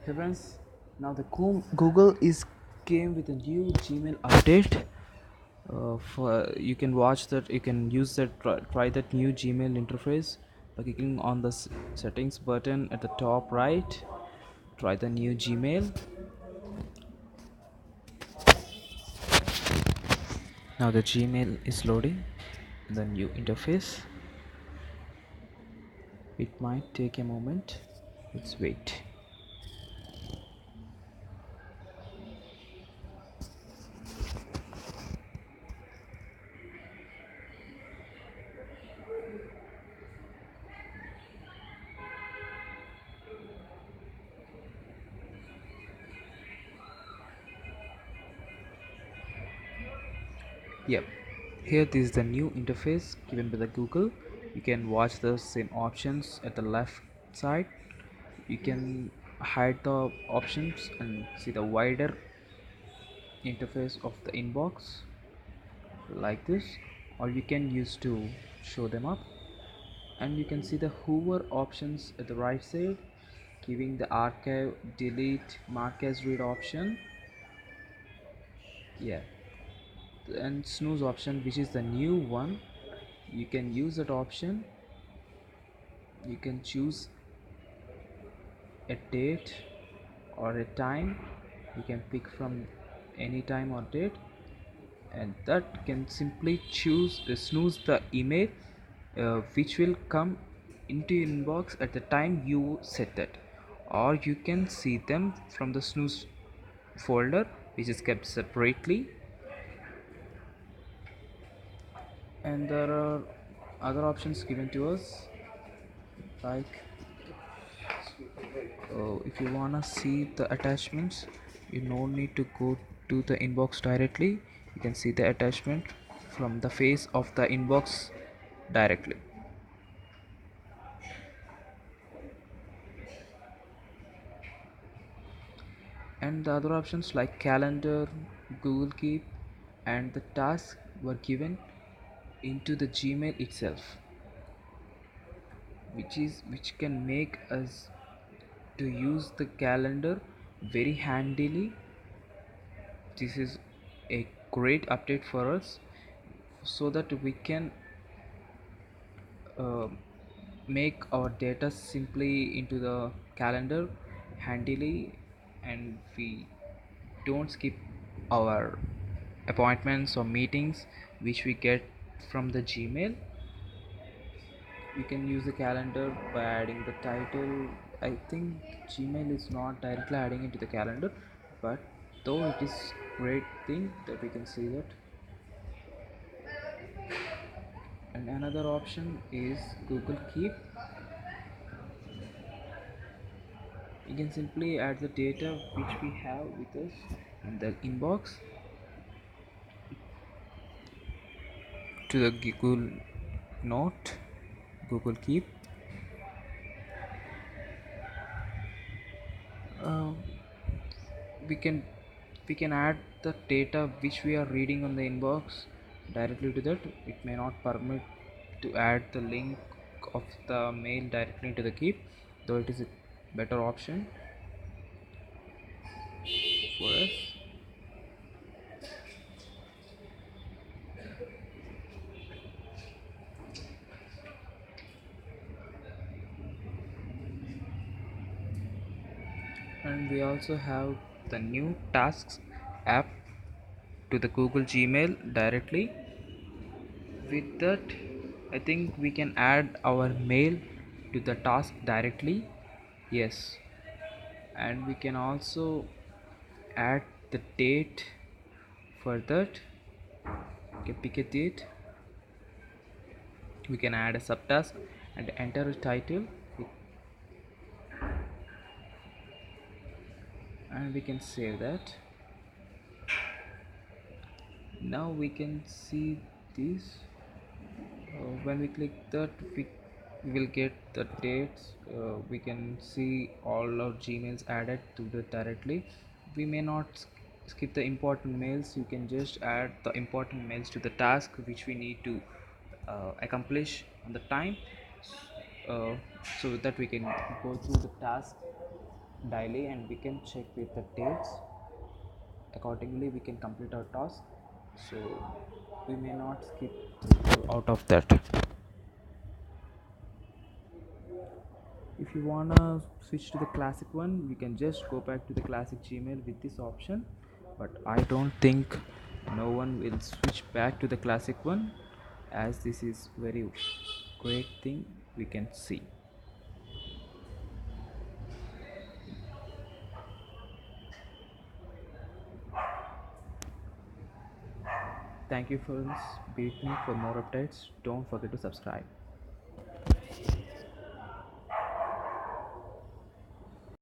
Hey friends, now the Google is came with a new Gmail update. For you can watch that, you can use that, try that new Gmail interface by clicking on the settings button at the top right. Try the new Gmail. Now the Gmail is loading the new interface. It might take a moment. Let's wait. Yep, here this is the new interface given by the Google. You can watch the same options at the left side. You can hide the options and see the wider interface of the inbox like this, or you can use to show them up. And you can see the hover options at the right side, giving the archive, delete, mark as read option. Yeah, and snooze option, which is the new one. You can use that option. You can choose a date or a time. You can pick from any time or date, and that can simply choose snooze the email, which will come into your inbox at the time you set that, or you can see them from the snooze folder, which is kept separately. And there are other options given to us, like if you wanna see the attachments, you no need to go to the inbox directly. You can see the attachment from the face of the inbox directly. And the other options like calendar, Google Keep, and the task were given into the Gmail itself, which can make us to use the calendar very handily. This is a great update for us, so that we can uh, make our data simply into the calendar handily, and we don't skip our appointments or meetings which we get from the Gmail. We can use the calendar by adding the title. I think Gmail is not directly adding into the calendar, but though it is great thing that we can see that. And another option is Google Keep. You can simply add the data which we have with us in the inbox to the Google Note, Google Keep. uh, we can we can add the data which we are reading on the inbox directly to that. It may not permit to add the link of the mail directly into the Keep, though it is a better option for us. And we also have the new tasks app to the Google Gmail directly. With that, I think we can add our mail to the task directly. Yes, and we can also add the date for that. We can pick a date. We can add a subtask and enter a title, and we can save that. Now we can see this. When we click that, we will get the dates. We can see all our Gmails added to the directly. We may not skip the important mails. You can just add the important mails to the task which we need to accomplish on the time, uh, so that we can go through the task daily, and we can check with the dates. Accordingly we can complete our task, so we may not skip out of that. If you wanna switch to the classic one, you can just go back to the classic Gmail with this option, but I don't think no one will switch back to the classic one, as this is very great thing we can see. Thank you friends, be with me for more updates. Don't forget to subscribe.